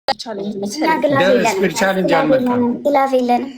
ግላፍ የለንም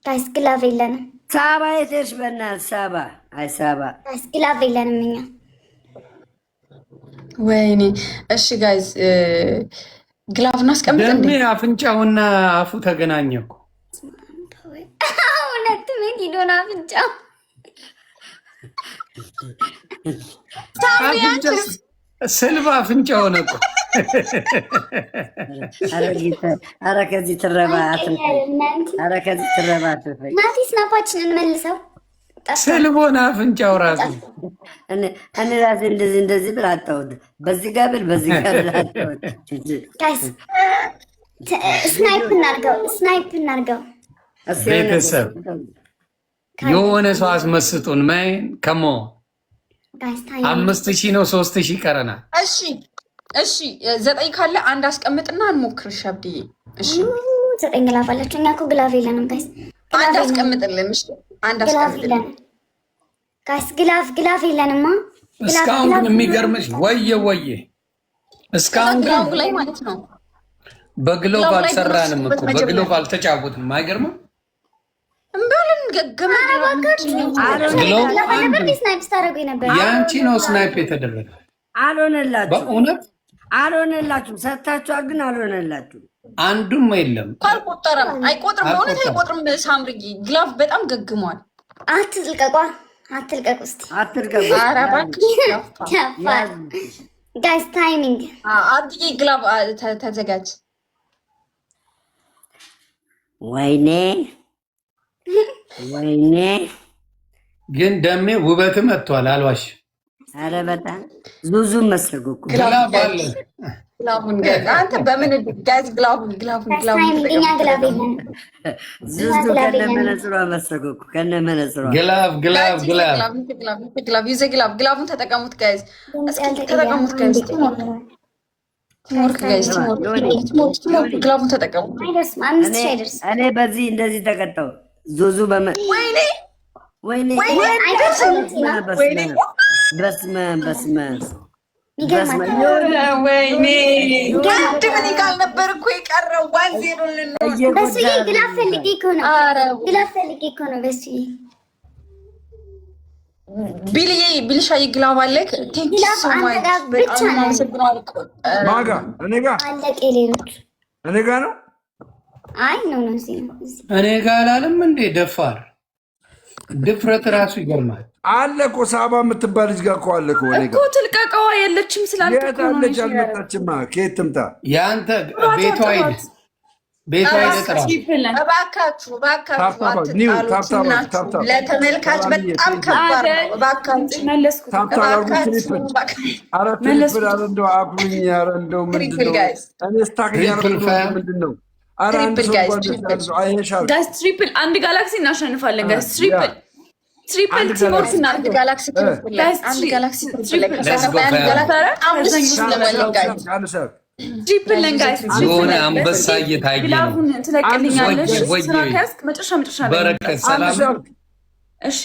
ጋይስ፣ ግላፍ የለንም። ሳባ የትሽ በእናትህ ሳባ፣ አይ ሳባ ጋይስ፣ ግላፍ የለንም እኛ። ወይኔ እሺ ጋይስ ግላፍ እናስቀምጥ እንዴ? ደሜ አፍንጫውና አፉ ተገናኘ እኮ። እውነት ምን ሂዶን አፍንጫው ስልባ አፍንጫ ሆነ እኮ። ኧረ ከዚህ ትረባት፣ ኧረ ከዚህ ትረባት። ናቲ ስናፓችንን መልሰው ስልቦን አፍንጫው ራሱ እኔ ራሴ እንደዚህ ብል አጣሁት። በዚህ ጋር ብል በዚህ ጋር ብል አጣሁት። ጋይስ ስናይፕ እናድርገው። ቤተሰብ የሆነ ሰው አስመስጡን። ማይን ከሞ 5000 ነው 3000 ይቀረናል። እሺ 9 ካለ አንድ አስቀምጥና እንሞክር። ሻብዬ እሺ 9 ግላፍ አላችሁ። እኛ እኮ ግላፍ የለንም ጋይስ። አንድ አስቀምጥልን። እሺ አንድ አስቀምጥልን ጋይስ። ግላፍ የለንማ እስካሁን። ግን የሚገርምሽ ወየ እስካሁን ግን ላይ ማለት ነው በግሎብ አልሰራንም እኮ በግሎብ አልተጫወትንም። አይገርምም? እምበልን ያንቺ ነው ስናይፕ የተደረገ። አልሆነላችሁም፣ በእውነት አልሆነላችሁም። ሰጥታችኋል፣ ግን አልሆነላችሁም። አንዱም የለም። አልቆጠረም፣ አይቆጥርም፣ በእውነት አይቆጥርም። ሳምርጊ ግላፍ በጣም ገግሟል። አትልቀቁ እስኪ አትልቀቁ። ኧረ እባክሽ ጋይስ ታይሚንግ አድዬ ግላፍ ተዘጋጅ። ወይኔ ግን ደሜ ውበት መጥቷል። አልዋሽ። ኧረ በጣም ዙዙ መሰልኩ እኮ ግላፍ አለ። ግላፉን አንተ በምን ጋይስ ግላፉን እኛ ግላፍ የለንም። ዙዙ ከነመነጽሯ መሰልኩ እኮ ከነመነጽሯ። ግላፉን ተጠቀሙት ጋይስ፣ እስኪ ተጠቀሙት ጋይስ። ግላፉን ተጠቀሙት። እኔ በዚህ እንደዚህ ተቀጣው። ዙዙ ወይኔ ወይኔ ቅድም እኔ ጋር ነበር እኮ የቀረው። 1-0 በሱዬ ግላፍ ፈልጌ እኮ ነው በሱዬ። ቢልሻዬ ግላፍ አለክ። ቴንክ ዩ ሶ ማች በጣም አመሰግናለሁ። ማጋ እኔ ጋር አለቀ። ሌሎች እኔ ጋር ነው። አይ ነው እዚህ እኔ ጋር አላለም እንዴ? ደፋር ድፍረት ራሱ ይገርማል። አለ እኮ ሳባ የምትባል ልጅ ጋር እኮ አለ እኮ እኔ ጋር እኮ ትልቀቀዋ የለችም ስላልኩ የት አለች? አልመጣችማ። ከየት ትምጣ? ያንተ ቤቷ አይደል? ቤቷ አይደል? እባካችሁ ለተመልካች በጣም ከባድ ነው። እባካችሁ እንደው አኩልኝ። ኧረ እንደው ምንድን ነው እኔ ስታክ ምንድን ነው? ኧረ አንድ ሰው ጋይስ ትሪፕል አንድ ጋላክሲ እናሸንፋለን ጋይስ። ትሪፕል ቲሞርክ እና አንድ ጋላክሲ ትሪፕል ጋይስ የሆነ አንበሳ እየታየ ነው። ትለቅልኛለሽ ስራ ከያዝክ መጨረሻ በረከት ሰላም። እሺ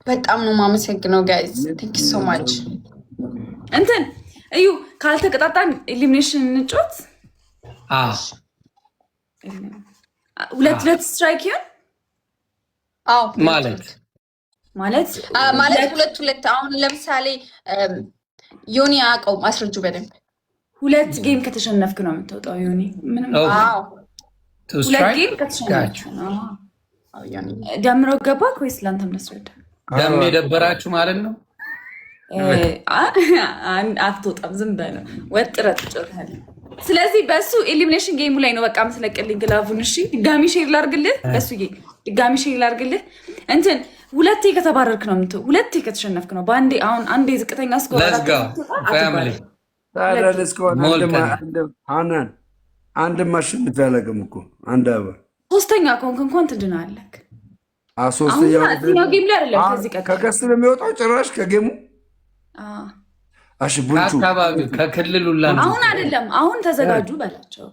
በጣም ነው የማመሰግነው ጋይስ። ቴንክ ዩ ሶ ማች። እንትን እዩ ካልተቀጣጣን ኤሊሚኔሽን እንጫወት። ሁለት ስትራይክ ይሁን። አዎ ማለት 2-2። አሁን ለምሳሌ ዮኒ አውቀውም አስረጁ በደንብ። 2 ጌም ከተሸነፍክ ነው የምትወጣው ዮኒ። ምንም ሁለት ጌም ከተሸነፍክ ነው። ደምሮ ገባክ ወይስ ለአንተ መስረዳ? ደም የደበራችሁ ማለት ነው። አትወጣም፣ ዝም በለው ወጥረህ ትጮታለህ። ስለዚህ በሱ ኤሊሚኔሽን ጌሙ ላይ ነው በቃ መስለቅልኝ ግላቡን። እሺ ድጋሚ ሼር ላርግልህ፣ በሱዬ ድጋሚ ሼር ላርግልህ። እንትን 2 ከተባረርክ ነው የምትው፣ 2 ከተሸነፍክ ነው በአንዴ። አሁን አንዴ ዝቅተኛ ስኮር አንድ ማሸነፍ ያለቅም እኮ አንድ አበር 3ኛ ከሆንክ እንኳን ትድናለህ። ሶስተኛው ጌም ላይ አይደለም ከዚህ ቀጥታ ከከስ ነው የሚወጣው ጭራሽ ከጌሙ ከአካባቢው ከክልሉ አሁን አይደለም። አሁን ተዘጋጁ በላቸው።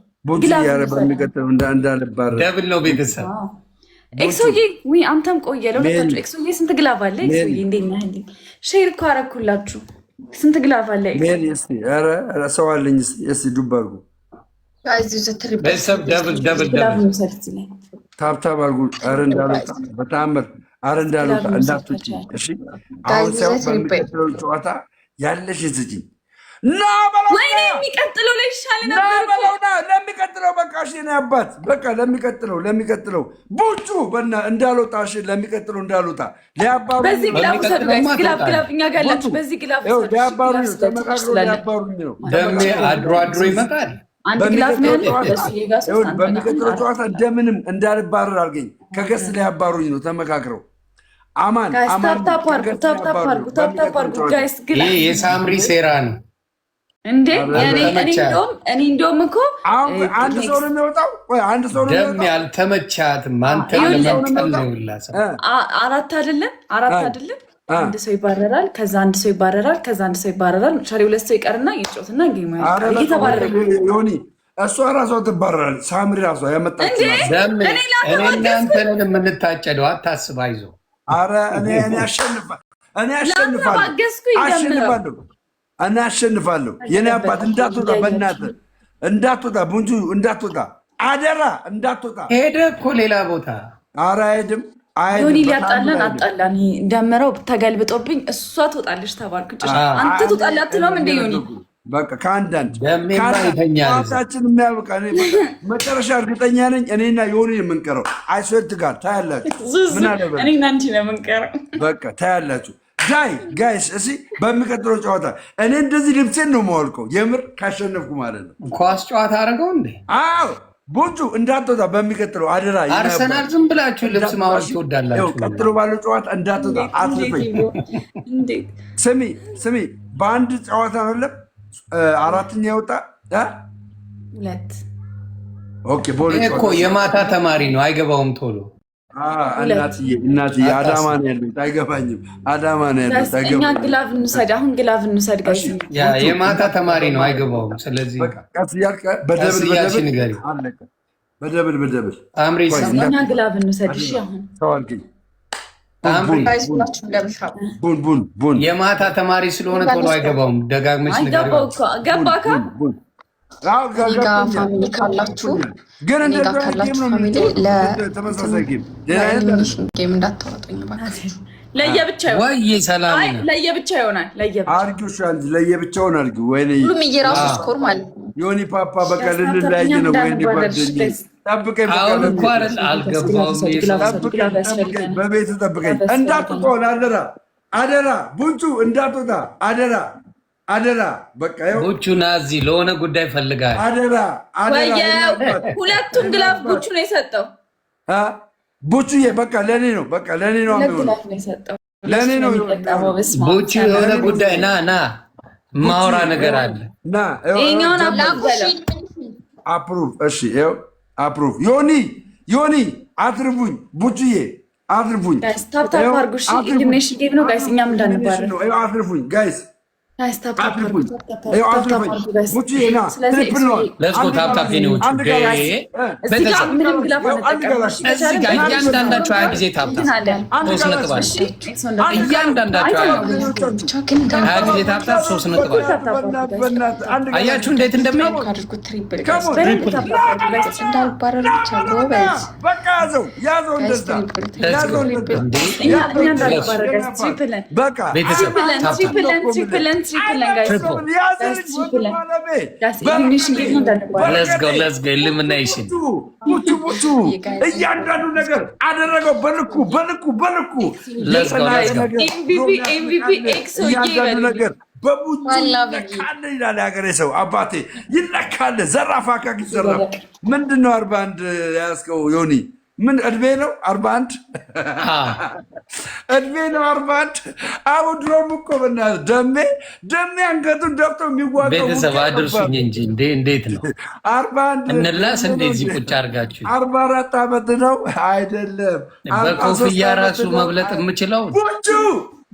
በሚቀጥለው እንዳልባረ ደብል ነው ቤተሰብ። ኤክሶዬ አንተም ቆየ ለሁለታችሁ። ኤክሶዬ ስንት ግላፍ አለ? ኤክሶዬ እንዴት ነህ? ሼር እኮ አደረኩላችሁ። ስንት ግላፍ አለ? ሰው አለኝ። ዱብ አድርጉ ቤተሰብ ደብል ታብታብ አድርጉ። ኧረ እንዳልወጣ በተአምር ኧረ እንዳልወጣ እንዳትወጪ እሺ። አሁን ሳይሆን በሚቀጥለው ጨዋታ ያለሽን ስጪኝ። ና በለው ወይኔ የሚቀጥለው ላይ ይሻል ና ነበር እኮ። በለው ና ለሚቀጥለው በቃ እሺ። እኔ አባት በቃ ለሚቀጥለው ቡጩ እንዳልወጣ እሺ። ለሚቀጥለው እንዳልወጣ ሊያባሩ በዚህ ግላፍ ውሰዱ ጋይስ። ግላፍ እኛ ጋር ያላችሁ በዚህ ግላፍ ውሰዱ። ሊያባሩ ተመካክሮ ሊያባሩኝ ነው። ደሜ አድሮ ይመጣል። አንድ ግላፍ ነው ያለው። በሚቀጥለው ጨዋታ እንደምንም እንዳልባረር አድርገኝ። ከገስ ሊያባሩኝ ነው ተመካክረው። አማን ታፕታፕ አድርጉ ጋይስ። ይሄ የሳምሪ ሴራ ነው እንዴ? እኔ እንደውም እኮ አንድ ሰው ነው የሚወጣው። አንድ ሰው ነው ደም ያልተመቻትም አንተ ለመንቀል ነው ይላሰ አራት አይደለም አንድ ሰው ይባረራል፣ ከዛ አንድ ሰው ይባረራል፣ ከዛ አንድ ሰው ይባረራል። ሻሪ ሁለት ሰው ይቀርና ይጮትና ጌም ይተባረረ ዮኒ እሷ ራሷ ትባረራል። ሳምሪ ራሷ ያመጣች ደም እኔ እናንተ ነን የምንታጨደው። አታስብ፣ አይዞህ። ኧረ እኔ አሸንፋለሁ። የኔ አባት እንዳትወጣ፣ በእናትህ እንዳትወጣ፣ ቡንጁ እንዳትወጣ፣ አደራ እንዳትወጣ። ሄደ እኮ ሌላ ቦታ። ኧረ አይሄድም። ዮኒ ሊያጣላን አጣላን። ደምረው ተገልብጦብኝ እሷ ትወጣለች ተባልኩ። አንተ ትወጣለህ አትለውም እንደ ዮኒ በቃ ከአንዳንድ ከአንዳንድ የሚያበቃ መጨረሻ እርግጠኛ ነኝ እኔና ዮኒ የምንቀረው። አይስወት ጋር ታያላችሁ። እኔና አንቺ ነው የምንቀረው። በቃ ታያላችሁ። ጋይስ እሺ፣ በሚቀጥለው ጨዋታ እኔ እንደዚህ ልብሴን ነው የማወልቀው። የምር ካሸነፍኩ ማለት ነው። ኳስ ጨዋታ አደረገው እንዴ? አዎ ቡንጩ እንዳትወጣ በሚቀጥለው አደራ። አርሰናል ዝም ብላችሁ ልብስ ማወልቅ ትወዳላችሁ። ቀጥሎ ባለው ጨዋታ እንዳትወጣ አትልፈኝ። ስሚ በአንድ ጨዋታ ነው አራተኛ የወጣ ሁለት። ኦኬ እኮ የማታ ተማሪ ነው አይገባውም ቶሎ። እናትዬ አዳማ ነው ያሉት፣ አይገባኝም። አዳማ ነው ያሉት። እኛ ግላቭ እንውሰድ፣ አሁን ግላቭ እንውሰድ። የማታ ተማሪ ነው አይገባውም። ስለዚህ ቀስ እያልክ በደብል አምሪ እኛ ግላቭ እንውሰድ። እሺ አሁን ተዋልክኝ። ቡን የማታ ተማሪ ስለሆነ ቶሎ አይገባውም። ደጋግመች ገባካ ፋሚሊ ካላችሁ ግን ጌም እንዳታወጡኝ ለየብቻ ለየብቻ ይሆናል። ለየብቻውን አድርጊ። ወይኔ ሁሉም እየራሱ ስኮር ማለት ነው። ዮኒ ፓፓ በቃ ልንለያይ ነው። ወይኔ ጓደኛዬ ጠብቀኝ፣ በቤት ጠብቀኝ። እንዳትወጣ አደራ ቡንጩ እንዳትወጣ አደራ። በቃ ቡቹ ናዚ ለሆነ ጉዳይ ፈልጋል። አደራ። ሁለቱም ግላፍ ቡቹ ነው የሰጠው። ቡቹዬ በቃ ለኔ ነው ለኔ ነው። ቡቹ የሆነ ጉዳይ ና ማውራ ነገር አለ። ይሄኛውን አፕሩቭ። እሺ ይኸው አፕሩቭ። ዮኒ አትርፉኝ፣ ቡቹዬ አትርፉኝ። ታፕታፕ አድርጉ። እሺ ኢሊሚኔሽን ጌም ነው ጋይስ፣ እኛም እንዳንባረር አትርፉኝ ጋይስ። እያንዳንዳቸው ሀያ ጊዜ ታብታብ ሶስት ነጥብ አለ። እያንዳንዳቸው ሀያ ጊዜ ታብታብ ሶስት ነጥብ አለ። አያችሁ እንዴት እንደሚያው ኢሊሚኔሽን እያንዳንዱ ነገር አደረገው በልኩ እያንዳንዱ ነገር በቡቹ ይለካል ይላል የሀገሬ ሰው። አባቴ ይለካል። ዘራፍ አካክ ይዘራፍ። ምንድነው 41 ያዝከው ዮኒ? ምን እድሜ ነው 41? እድሜ ነው 41? አቡ ድሮም እኮ በእናትህ ደሜ አንገቱን ደፍቶ የሚዋጋው ቤተሰብ አድርሱኝ እንጂ እንዴት ነው 41 እንላስ እንደዚህ ቁጭ አድርጋችሁ 44 ዓመት ነው አይደለም። በኮፍያ ራሱ መብለጥ የምችለው ቡቹ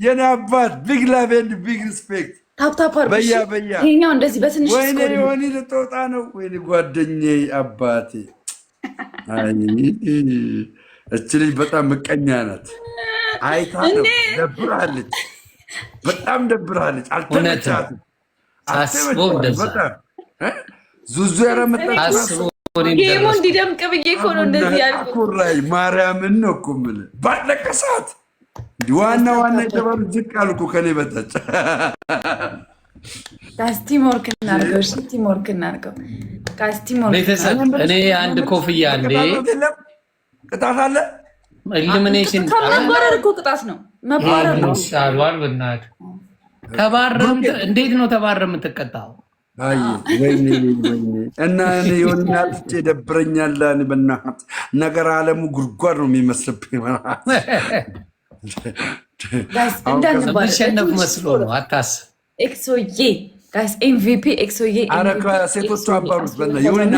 የኔ አባት ቢግ ላቭ ኤንድ ቢግ ሪስፔክት። ታፕታፕ በያ ይሄኛው እንደዚህ በትንሽ ወይኔ ዮኒ ልትወጣ ነው። ወይኔ ጓደኛዬ አባቴ እች ልጅ በጣም ምቀኛ ናት። አይታለሁ። ደብራለች፣ በጣም ደብራለች። አልተመቻትም። ዙዙ ያረመጣች ጌሙ እንዲደምቅ ብዬ እኮ ነው እንደዚህ ያልኩት። ኩራይ ማርያምን ነው እኮ የምልህ ባለቀ ሰዓት ዋና የተባሉ ዝቅ አሉ እኮ ከኔ በታች። ቲምወርክ እናድርገው። እሺ ቲምወርክ እናድርገው። ቲምወርክ ቤተሰብ እኔ አንድ ኮፍያ እንዴ ቅጣት አለ። ኢሊሚኔሽን መባረር እኮ ቅጣት ነው። መባረር ነው ይሻላል። በእናትህ ተባረም። እንዴት ነው ተባረም የምትቀጣው? አይ ወይኔ እና እኔ የሆነ አጥቼ ደብረኛል። እኔ በእናትህ ነገር አለሙ ጉድጓድ ነው የሚመስልብኝ ማለት እንዳንሸነፍ መስሎ ነው። አታስብ። ኤክሶዬ ጋይስ ኤምቪፒ ኤክሶዬ ኧረ ከሴቶቹ አባሩት በእናትህ የሆነ